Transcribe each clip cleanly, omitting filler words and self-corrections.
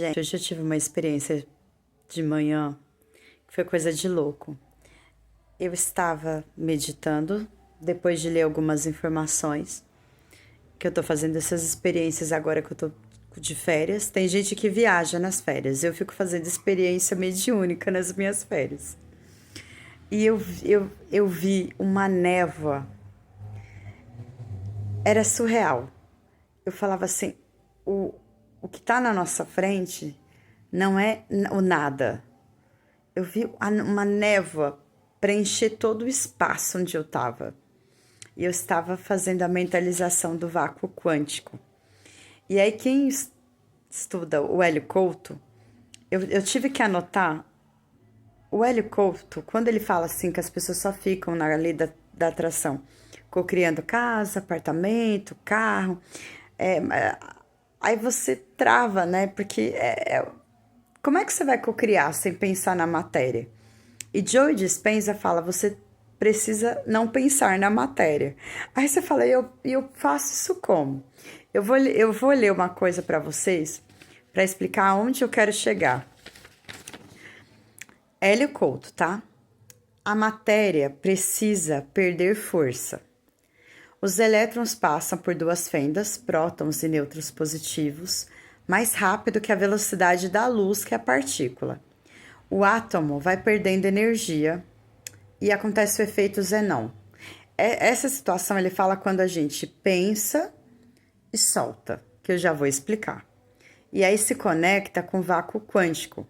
Gente, hoje eu tive uma experiência de manhã que foi coisa de louco. Eu estava meditando, depois de ler algumas informações, que eu tô fazendo essas experiências agora que eu tô de férias. Tem gente que viaja nas férias, eu fico fazendo experiência mediúnica nas minhas férias. E eu vi uma névoa, era surreal. Eu falava assim, o que tá na nossa frente não é o nada. Eu vi uma névoa preencher todo o espaço onde eu estava. E eu estava fazendo a mentalização do vácuo quântico. E aí, quem estuda o Hélio Couto, eu tive que anotar. O Hélio Couto, quando ele fala assim que as pessoas só ficam na lei da atração, cocriando casa, apartamento, carro, aí você trava, né? Porque como é que você vai cocriar sem pensar na matéria? E Joe Dispenza fala, você precisa não pensar na matéria. Aí você fala, eu faço isso como? Eu vou ler uma coisa para vocês, para explicar aonde eu quero chegar. Hélio Couto, tá? A matéria precisa perder força. Os elétrons passam por duas fendas, prótons e nêutrons positivos, mais rápido que a velocidade da luz, que é a partícula. O átomo vai perdendo energia e acontece o efeito Zenon. Essa situação ele fala quando a gente pensa e solta, que eu já vou explicar. E aí se conecta com o vácuo quântico.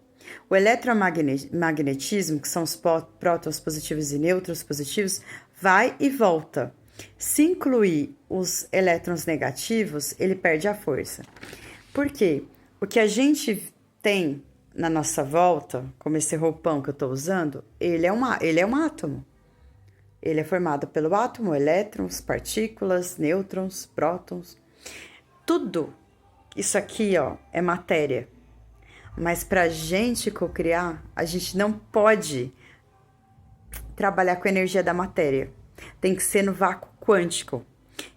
O eletromagnetismo, que são os prótons positivos e nêutrons positivos, vai e volta. Se incluir os elétrons negativos, ele perde a força. Por quê? O que a gente tem na nossa volta, como esse roupão que eu estou usando, ele é um átomo. Ele é formado pelo átomo, elétrons, partículas, nêutrons, prótons. Tudo isso aqui, ó, é matéria. Mas para a gente cocriar, a gente não pode trabalhar com a energia da matéria. Tem que ser no vácuo quântico.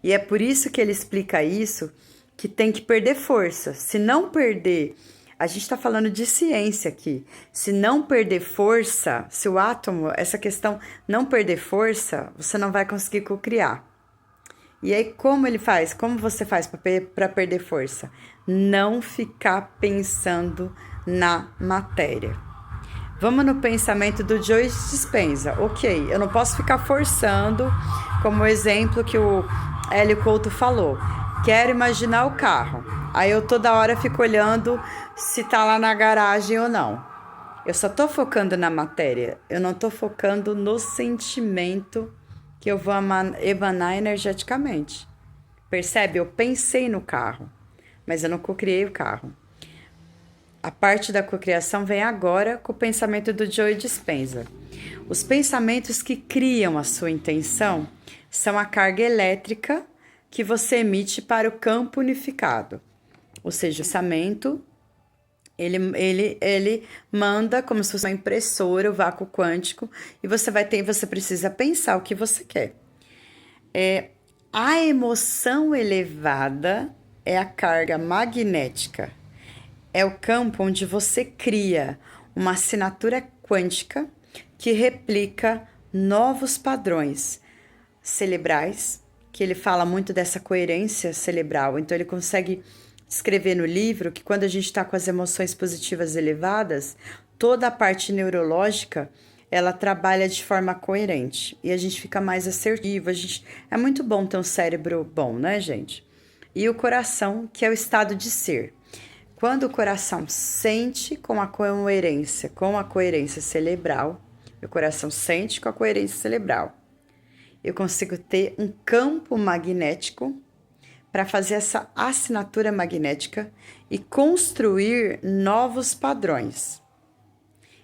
E é por isso que ele explica isso, que tem que perder força. Se não perder, a gente está falando de ciência aqui. Se não perder força, se o átomo, essa questão não perder força, você não vai conseguir cocriar. E aí, como ele faz? Como você faz para perder força? Não ficar pensando na matéria. Vamos no pensamento do Joe Dispenza. Ok, eu não posso ficar forçando, como o exemplo que o Hélio Couto falou. Quero imaginar o carro. Aí eu toda hora fico olhando se tá lá na garagem ou não. Eu só tô focando na matéria. Eu não tô focando no sentimento que eu vou emanar energeticamente. Percebe? Eu pensei no carro, mas eu não cocriei o carro. A parte da cocriação vem agora com o pensamento do Joe Dispenza. Os pensamentos que criam a sua intenção são a carga elétrica que você emite para o campo unificado. Ou seja, o pensamento, ele manda como se fosse uma impressora, o vácuo quântico, e você precisa pensar o que você quer. A emoção elevada é a carga magnética. É o campo onde você cria uma assinatura quântica que replica novos padrões cerebrais, que ele fala muito dessa coerência cerebral. Então, ele consegue escrever no livro que quando a gente está com as emoções positivas elevadas, toda a parte neurológica, ela trabalha de forma coerente. E a gente fica mais assertivo. É muito bom ter um cérebro bom, né, gente? E o coração, que é o estado de ser. Quando o coração sente com a coerência cerebral, o coração sente com a coerência cerebral, eu consigo ter um campo magnético para fazer essa assinatura magnética e construir novos padrões.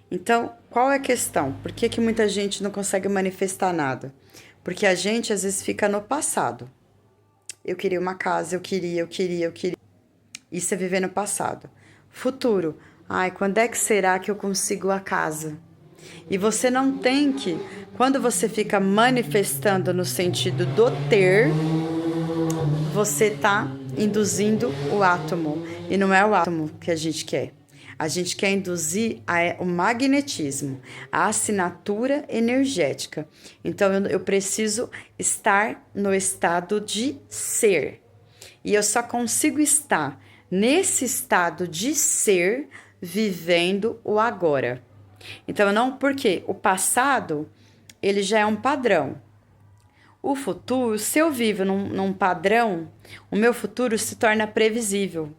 Então, qual é a questão? Por que muita gente não consegue manifestar nada? Porque a gente às vezes fica no passado. Eu queria uma casa, eu queria. Isso é viver no passado. Futuro. Ai, quando é que será que eu consigo a casa? E você não tem que... Quando você fica manifestando no sentido do ter, você está induzindo o átomo. E não é o átomo que a gente quer. A gente quer induzir o magnetismo, a assinatura energética. Então, eu preciso estar no estado de ser. E eu só consigo estar nesse estado de ser vivendo o agora. Então, não porque o passado, ele já é um padrão. O futuro, se eu vivo num padrão, o meu futuro se torna previsível.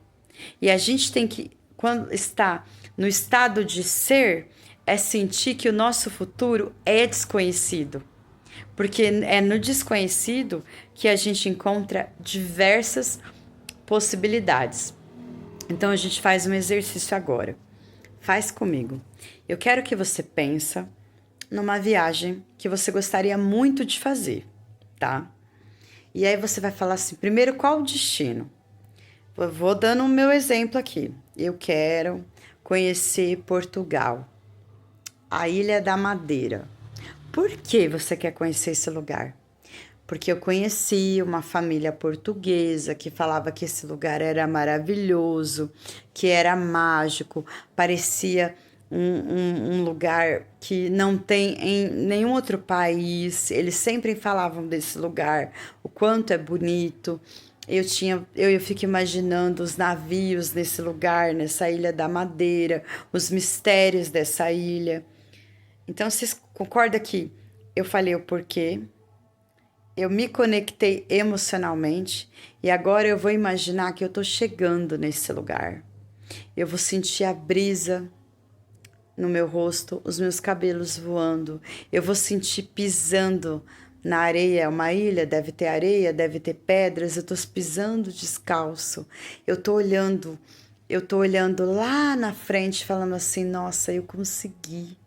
E a gente tem que, quando está no estado de ser, é sentir que o nosso futuro é desconhecido. Porque é no desconhecido que a gente encontra diversas possibilidades. Então a gente faz um exercício agora. Faz comigo. Eu quero que você pense numa viagem que você gostaria muito de fazer, tá? E aí você vai falar assim, primeiro, qual o destino? Eu vou dando o meu exemplo aqui. Eu quero conhecer Portugal, a Ilha da Madeira. Por que você quer conhecer esse lugar? Porque eu conheci uma família portuguesa que falava que esse lugar era maravilhoso, que era mágico, parecia um lugar que não tem em nenhum outro país. Eles sempre falavam desse lugar, o quanto é bonito. Eu fico imaginando os navios nesse lugar, nessa Ilha da Madeira, os mistérios dessa ilha. Então, vocês concordam que eu falei o porquê? Eu me conectei emocionalmente e agora eu vou imaginar que eu tô chegando nesse lugar. Eu vou sentir a brisa no meu rosto, os meus cabelos voando. Eu vou sentir pisando na areia. É uma ilha, deve ter areia, deve ter pedras. Eu tô pisando descalço. Eu tô olhando lá na frente, falando assim: nossa, eu consegui.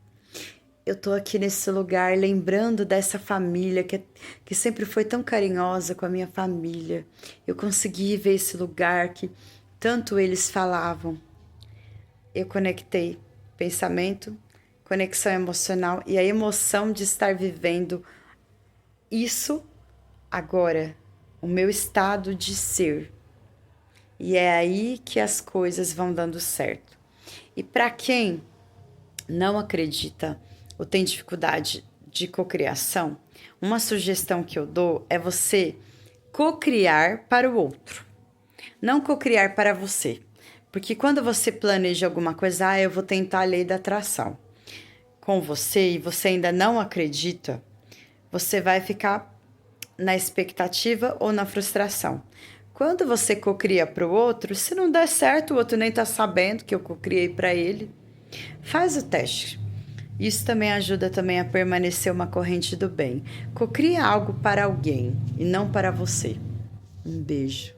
Eu tô aqui nesse lugar lembrando dessa família que sempre foi tão carinhosa com a minha família. Eu consegui ver esse lugar que tanto eles falavam. Eu conectei pensamento, conexão emocional e a emoção de estar vivendo isso agora, o meu estado de ser. E é aí que as coisas vão dando certo. E para quem não acredita ou tem dificuldade de cocriação, uma sugestão que eu dou é você cocriar para o outro, não cocriar para você. Porque quando você planeja alguma coisa, eu vou tentar a lei da atração com você e você ainda não acredita, você vai ficar na expectativa ou na frustração. Quando você cocria para o outro, se não der certo, o outro nem está sabendo que eu cocriei para ele, faz o teste. Isso também ajuda também a permanecer uma corrente do bem. Cocria algo para alguém e não para você. Um beijo.